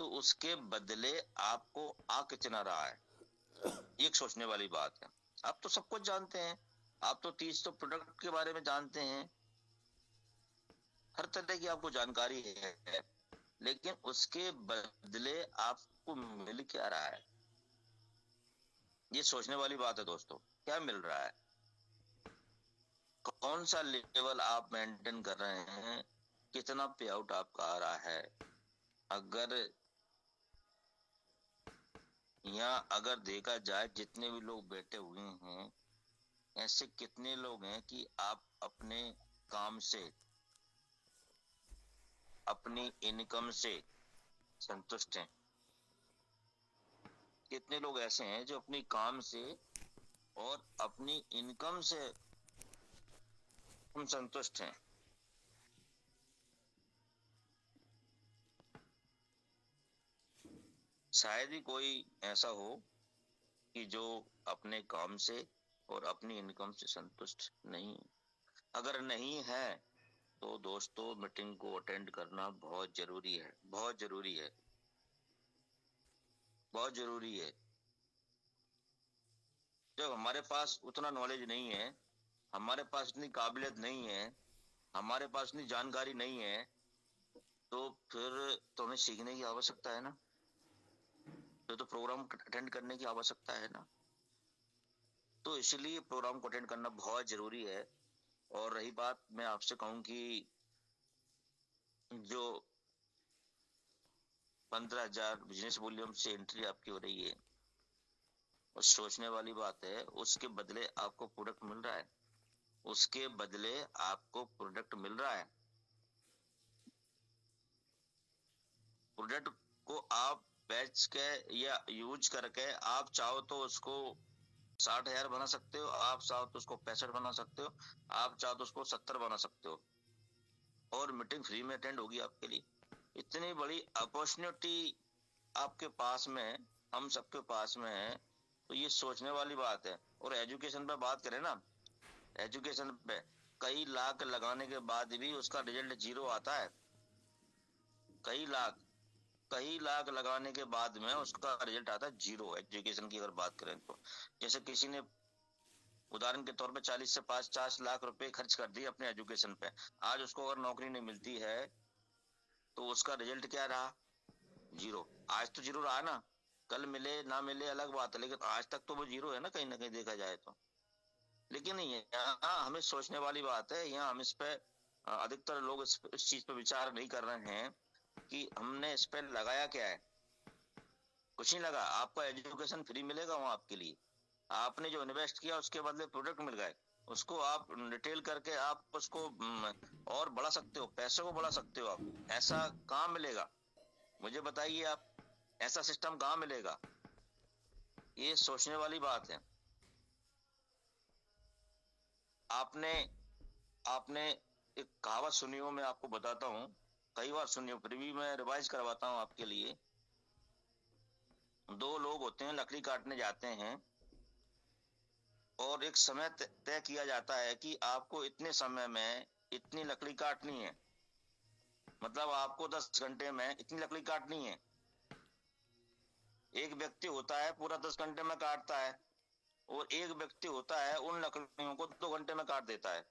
तो उसके बदले आपको आ कितना रहा है, एक सोचने वाली बात है। आप तो सब कुछ जानते हैं, आप तो 30 तो प्रोडक्ट के बारे में जानते हैं, हर तरह की आपको जानकारी है, लेकिन उसके बदले आपको मिल क्या रहा है, ये सोचने वाली बात है दोस्तों। क्या मिल रहा है, कौन सा लेवल आप मेंटेन कर रहे हैं, कितना पे आउट आपका आ रहा है। अगर यहाँ अगर देखा जाए जितने भी लोग बैठे हुए हैं, ऐसे कितने लोग हैं कि आप अपने काम से, अपनी इनकम से संतुष्ट हैं। कितने लोग ऐसे हैं जो अपनी काम से और अपनी इनकम से हम संतुष्ट हैं। शायद ही कोई ऐसा हो कि जो अपने काम से और अपनी इनकम से संतुष्ट नहीं। अगर नहीं है तो दोस्तों मीटिंग को अटेंड करना बहुत जरूरी है, बहुत जरूरी है, बहुत जरूरी है। जब हमारे पास उतना नॉलेज नहीं है, हमारे पास इतनी काबिलियत नहीं है, हमारे पास इतनी जानकारी नहीं है, तो फिर तो हमें सीखने की आवश्यकता है ना, तो प्रोग्राम अटेंड करने की आवश्यकता है ना। तो इसलिए प्रोग्राम को अटेंड करना बहुत जरूरी है। और रही बात, मैं आपसे कहूं कि जो 15,000 बिजनेस वॉल्यूम से एंट्री आपकी हो रही है, और सोचने वाली बात है, उसके बदले आपको प्रोडक्ट मिल रहा है, उसके बदले आपको प्रोडक्ट मिल रहा है। प्रोडक्ट को आप बेच के या यूज करके आप चाहो तो उसको 60,000 बना सकते हो, आप चाहो तो उसको 65 बना सकते हो, आप चाहो तो उसको 70 बना सकते हो, और मीटिंग फ्री में अटेंड होगी आपके लिए। इतनी बड़ी अपॉर्चुनिटी आपके पास में है, हम सबके पास में है। तो ये सोचने वाली बात है। और एजुकेशन पे बात करें ना, एजुकेशन पे कई लाख लगाने के बाद भी उसका रिजल्ट जीरो आता है। कई लाख, कई लाख लगाने के बाद में उसका रिजल्ट आता है जीरो। एजुकेशन की अगर बात करें तो, जैसे किसी ने उदाहरण के तौर पे 40 से 50 लाख रुपए खर्च कर दिए अपने एजुकेशन पे, आज उसको अगर नौकरी नहीं मिलती है तो उसका रिजल्ट क्या रहा, जीरो। आज तो जीरो रहा ना, कल मिले ना मिले अलग बात है, लेकिन आज तक तो वो जीरो है ना कहीं देखा जाए तो। लेकिन यहाँ हमें सोचने वाली बात है, यहाँ हम इस पे अधिकतर लोग इस चीज पे विचार नहीं कर रहे हैं कि हमने इस पे लगाया क्या है। कुछ नहीं लगा, आपका एजुकेशन फ्री मिलेगा वहां आपके लिए, आपने जो इन्वेस्ट किया उसके बदले प्रोडक्ट मिल गए, उसको आप रिटेल करके आप उसको और बढ़ा सकते हो, पैसे को बढ़ा सकते हो आप। ऐसा कहाँ मिलेगा, मुझे बताइए आप, ऐसा सिस्टम कहाँ मिलेगा। ये सोचने वाली बात है। आपने आपने एक कहावत सुनी हो, मैं आपको बताता हूँ, कई बार सुनी हो, फिर भी मैं रिवाइज करवाता हूँ आपके लिए। दो लोग होते हैं, लकड़ी काटने जाते हैं, और एक समय तय किया जाता है कि आपको इतने समय में इतनी लकड़ी काटनी है, मतलब आपको 10 घंटे में इतनी लकड़ी काटनी है। एक व्यक्ति होता है पूरा 10 घंटे में काटता है, और एक व्यक्ति होता है उन लकड़ियों को 2 घंटे में काट देता है।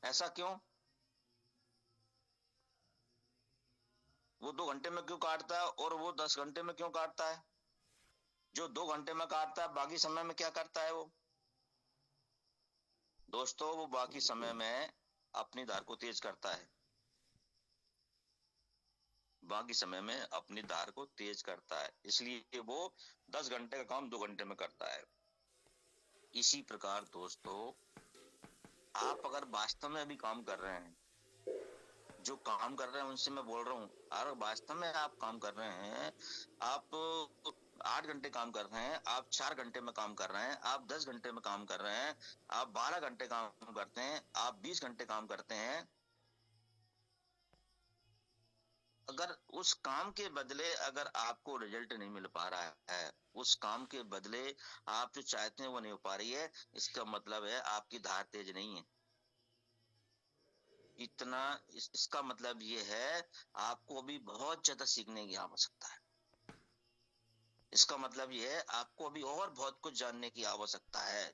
ऐसा क्यों, वो 2 घंटे में क्यों काटता है और वो 10 घंटे में क्यों काटता है। जो 2 घंटे में काटता है बाकी समय में क्या करता है वो, दोस्तों वो बाकी समय में अपनी धार को तेज करता है, बाकी समय में अपनी धार को तेज करता है, इसलिए वो 10 घंटे का काम 2 घंटे में करता है। इसी प्रकार दोस्तों, आप अगर वास्तव में अभी काम कर रहे हैं, जो काम कर रहे हैं उनसे मैं बोल रहा हूँ, अगर वास्तव में आप काम कर रहे हैं, आप 8 घंटे काम कर रहे हैं, आप 4 घंटे में काम कर रहे हैं, आप 10 घंटे में काम कर रहे हैं, आप 12 घंटे काम करते हैं, आप 20 घंटे काम करते हैं, अगर उस काम के बदले अगर आपको रिजल्ट नहीं मिल पा रहा है, उस काम के बदले आप जो चाहते हैं वो नहीं हो पा रही है, इसका मतलब है आपकी धार तेज नहीं है। इतना इसका मतलब ये है आपको अभी बहुत ज्यादा सीखने की आवश्यकता है। इसका मतलब ये है आपको अभी और बहुत कुछ जानने की आवश्यकता है।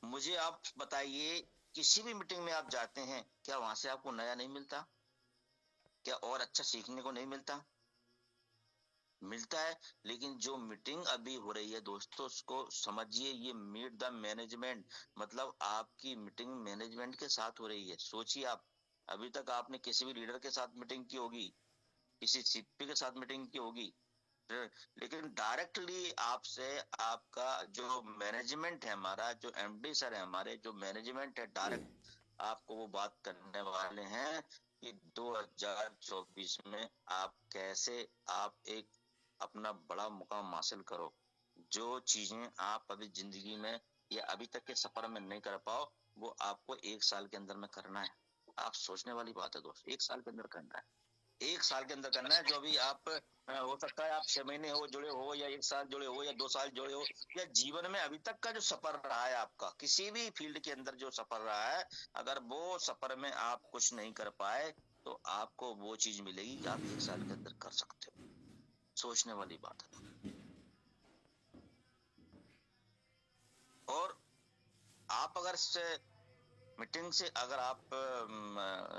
मुझे आप बताइए, किसी भी मीटिंग में आप जाते हैं, क्या वहां से आपको नया नहीं मिलता? क्या और अच्छा सीखने को नहीं मिलता? मिलता है। लेकिन जो मीटिंग अभी हो रही है दोस्तों, उसको समझिए, ये मीट द मैनेजमेंट, मतलब आपकी मीटिंग मैनेजमेंट के साथ हो रही है। सोचिए आप, अभी तक आपने किसी भी लीडर के साथ मीटिंग की होगी, किसी सीपी के साथ मीटिंग की होगी, लेकिन डायरेक्टली आपसे आपका जो मैनेजमेंट है, हमारा जो एमडी सर है, हमारे जो मैनेजमेंट है, डायरेक्ट आपको वो बात करने वाले हैं कि 2024 में आप कैसे आप एक अपना बड़ा मुकाम हासिल करो। जो चीजें आप अभी जिंदगी में या अभी तक के सफर में नहीं कर पाओ, वो आपको 1 साल के अंदर में करना है। आप सोचने वाली बात है दोस्त, 1 साल के अंदर करना है। 1 साल के अंदर करना है। जो अभी आप हो सकता है आप 6 महीने हो जुड़े हो, या 1 साल जुड़े हो, या 2 साल जुड़े हो, या जीवन में अभी तक का जो सफर रहा है आपका, किसी भी फील्ड के अंदर जो सफर रहा है, अगर वो सफर में आप कुछ नहीं कर पाए, तो आपको वो चीज मिलेगी कि आप 1 साल के अंदर कर सकते हो। सोचने वाली बात है। और आप अगर से मीटिंग से अगर आप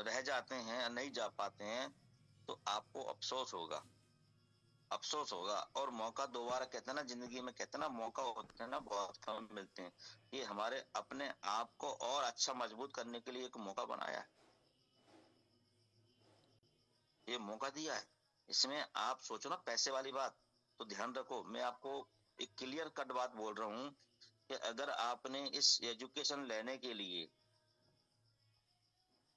रह जाते हैं, नहीं जा पाते हैं, तो आपको अफसोस होगा, अफसोस होगा। और मौका दोबारा, कहते हैं ना जिंदगी में, कहते हैं ना मौका होते हैं ना बहुत कम मिलते हैं। ये हमारे अपने आप को और अच्छा मजबूत करने के लिए एक मौका बनाया है, ये मौका दिया है। इसमें आप सोचो ना पैसे वाली बात, तो ध्यान रखो, मैं आपको एक क्लियर कट बात बोल रहा हूँ कि अगर आपने इस एजुकेशन लेने के लिए,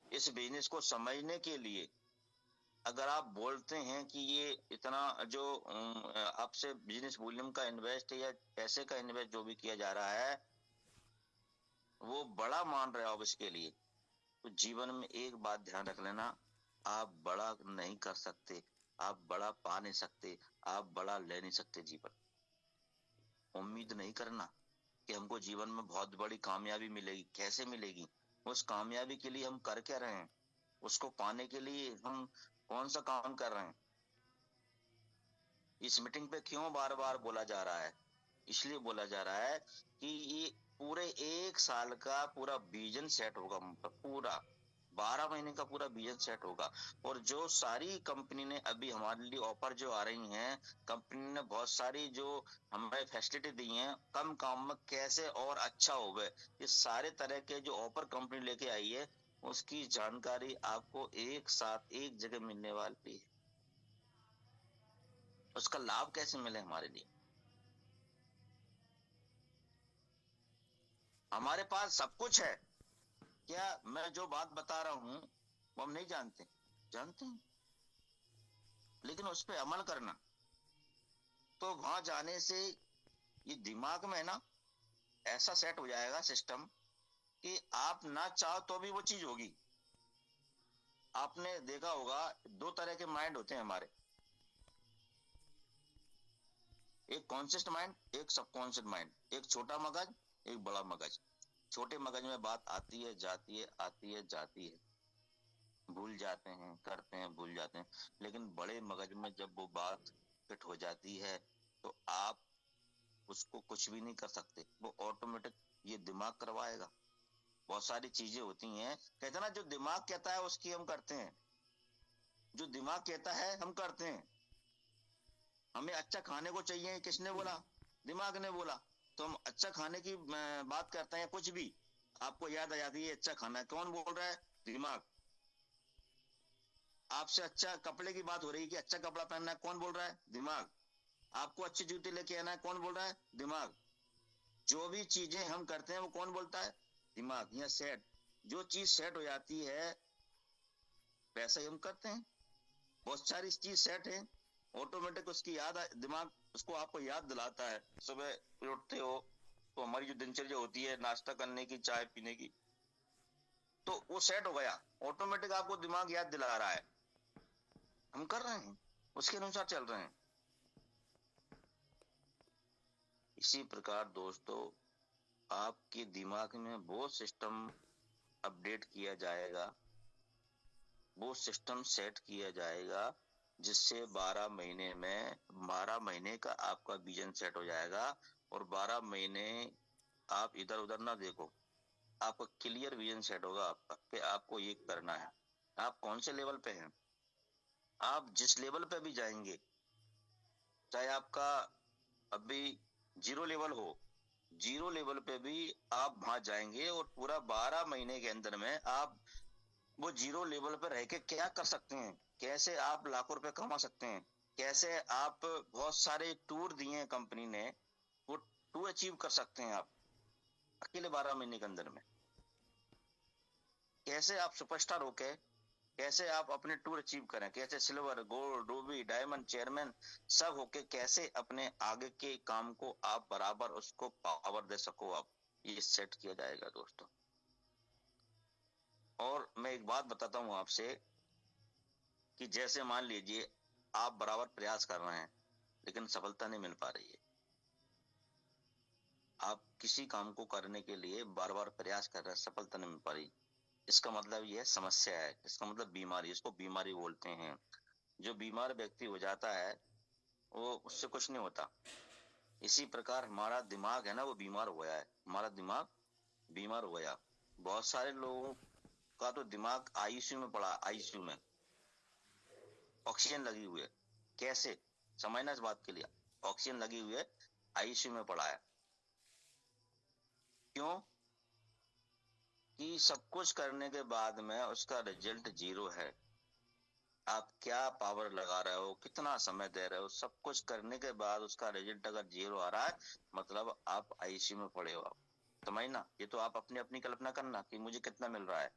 इस बिजनेस को समझने के लिए, अगर आप बोलते हैं कि ये इतना जो आपसे बिजनेस वॉल्यूम का इन्वेस्ट या पैसे का इन्वेस्ट जो भी किया जा रहा है, वो बड़ा मान रहे हो आप इसके लिए, तो जीवन में एक बात ध्यान रख लेना, आप बड़ा नहीं कर सकते, आप बड़ा पा नहीं सकते, आप बड़ा ले नहीं सकते जीवन। उम्मीद नहीं करना कि हमको जीवन में बहुत बड़ी कामयाबी मिलेगी। कैसे मिलेगी? उस कामयाबी के लिए हम कर क्या रहे हैं, उसको पाने के लिए हम कौन सा काम कर रहे हैं। इस मीटिंग पे क्यों बार बार बोला जा रहा है? इसलिए बोला जा रहा है कि ये पूरे 1 साल का पूरा विजन सेट होगा, पूरा 12 महीने का पूरा विजन सेट होगा। और जो सारी कंपनी ने अभी हमारे लिए ऑफर जो आ रही हैं, कंपनी ने बहुत सारी जो हमें फैसिलिटी दी हैं, कम काम में कैसे और अच्छा होगा, ये सारे तरह के जो ऑफर कंपनी लेके आई है, उसकी जानकारी आपको एक साथ एक जगह मिलने वाली है। उसका लाभ कैसे मिले हमारे लिए? हमारे पास सब कुछ है। क्या मैं जो बात बता रहा हूँ वो हम नहीं जानते? जानते हैं, लेकिन उस पर अमल करना, तो वहां जाने से ये दिमाग में ना ऐसा सेट हो जाएगा सिस्टम कि आप ना चाहो तो भी वो चीज होगी। आपने देखा होगा, दो तरह के माइंड होते हैं हमारे, एक कॉन्शियस माइंड, एक सबकॉन्शियस माइंड, एक छोटा मगज, एक बड़ा मगज। छोटे मगज में बात आती है, जाती है, आती है, जाती है, भूल जाते हैं, करते हैं, भूल जाते हैं। लेकिन बड़े मगज में जब वो बात फिट हो जाती है, तो आप उसको कुछ भी नहीं कर सकते, वो ऑटोमेटिक ये दिमाग करवाएगा। बहुत सारी चीजें होती हैं, कहते हैं ना, जो दिमाग कहता है उसकी हम करते हैं, जो दिमाग कहता है हम करते हैं। हमें अच्छा खाने को चाहिए, किसने बोला? दिमाग ने बोला। तो हम अच्छा खाने की बात करते हैं, कुछ भी आपको याद आ जाती है अच्छा खाना है, कौन बोल रहा है? दिमाग। आपसे अच्छा कपड़े की बात हो रही है कि अच्छा कपड़ा पहनना है, कौन बोल रहा है? दिमाग। आपको अच्छे जूते लेके आना है, कौन बोल रहा है? दिमाग। जो भी चीजें हम करते हैं वो कौन बोलता है? दिमाग। या सेट, जो चीज सेट हो जाती है वैसा ही हम करते हैं। बहुत सारी चीज सेट है, ऑटोमेटिक उसकी याद दिमाग उसको आपको याद दिलाता है। सुबह उठते हो तो हमारी जो दिनचर्या होती है नाश्ता करने की, चाय पीने की, तो वो सेट हो गया, ऑटोमेटिक आपको दिमाग याद दिला रहा है, हम कर रहे हैं, उसके अनुसार चल रहे हैं। इसी प्रकार दोस्तों, आपके दिमाग में वो सिस्टम अपडेट किया जाएगा, वो सिस्टम सेट किया जाएगा, जिससे 12 महीने का आपका विजन सेट हो जाएगा। और 12 महीने आप इधर उधर ना देखो, आपका क्लियर विजन सेट होगा आपका कि आपको ये करना है। आप कौन से लेवल पे हैं, आप जिस लेवल पे भी जाएंगे, चाहे आपका अभी 0 लेवल हो, 0 लेवल पे भी आप वहां जाएंगे और पूरा 12 महीने के अंदर में आप वो 0 लेवल पर रह के क्या कर सकते हैं, कैसे आप लाखों रुपए कमा सकते हैं, कैसे आप बहुत सारे टूर दिए हैं कंपनी ने, वो टूर अचीव कर सकते हैं आप अकेले 12 महीने के अंदर में। कैसे आप सुपरस्टार होके, कैसे आप अपने टूर अचीव करें, कैसे silver gold Ruby diamond chairman सब होके कैसे अपने आगे के काम को आप बराबर उसको पावर दे सको, आप ये सेट किया जाएगा दोस्तों। और मैं एक बात बताता हूं आपसे कि जैसे मान लीजिए आप बराबर प्रयास कर रहे हैं लेकिन सफलता नहीं मिल पा रही है। आप किसी काम को करने के लिए बार बार प्रयास कर रहे हैं, सफलता नहीं मिल पा रही, इसका मतलब यह समस्या है, इसका मतलब बीमारी, इसको बीमारी बोलते हैं। जो बीमार व्यक्ति हो जाता है वो उससे कुछ नहीं होता। इसी प्रकार हमारा दिमाग है ना, वो बीमार हो गया है, हमारा दिमाग बीमार हो गया। बहुत सारे लोगों का तो दिमाग आईसीयू में पड़ा, आईसीयू में ऑक्सीजन लगी हुई है। कैसे, समझना इस बात के लिए, ऑक्सीजन लगी हुई है, आईसीयू में पड़ा है। क्यों? कि सब कुछ करने के बाद में उसका रिजल्ट 0 है। आप क्या पावर लगा रहे हो, कितना समय दे रहे हो, सब कुछ करने के बाद उसका रिजल्ट अगर 0 आ रहा है, मतलब आप आईसीयू में पड़े हो। आप समझना, ये तो आप अपनी अपनी कल्पना करना कि मुझे कितना मिल रहा है,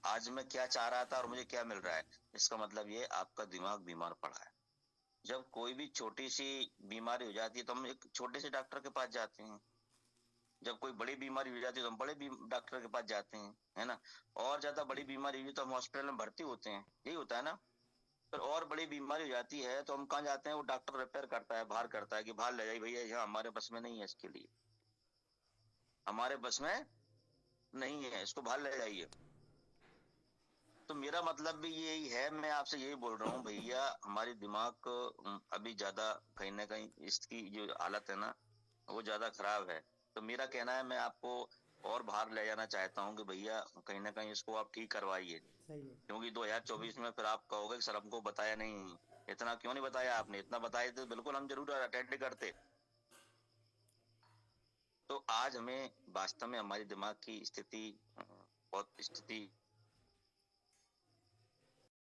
आज मैं क्या चाह रहा था और मुझे क्या मिल रहा है। इसका मतलब ये आपका दिमाग बीमार पड़ा है। जब कोई भी छोटी सी बीमारी हो जाती है तो हम एक छोटे से डॉक्टर के पास जाते हैं, जब कोई बड़ी बीमारी हो जाती है तो हम बड़े डॉक्टर के पास जाते हैं, है ना। और ज्यादा बड़ी बीमारी हुई तो हम हॉस्पिटल में भर्ती होते हैं, यही होता है ना। फिर और बड़ी बीमारी हो जाती है तो हम कहाँ जाते हैं, वो डॉक्टर रिपेयर करता है, बाहर करता है कि बाहर ले जाइए भैया, यहाँ हमारे बस में नहीं है, इसके लिए हमारे बस में नहीं है, इसको बाहर ले जाइए। तो मेरा मतलब भी यही है, मैं आपसे यही बोल रहा हूँ भैया, हमारी दिमाग अभी ज्यादा कहीं ना कहीं इसकी जो हालत है ना वो ज्यादा खराब है। तो मेरा कहना है, मैं आपको और बाहर ले जाना चाहता हूँ कि भैया कहीं ना कहीं इसको आप ठीक करवाइए। क्योंकि 2024 में फिर आप कहोगे कि सर हमको बताया नहीं, इतना क्यों नहीं बताया आपने, इतना बताए तो बिल्कुल हम जरूर अटेंड करते। तो आज हमें वास्तव में हमारी दिमाग की स्थिति बहुत स्थिति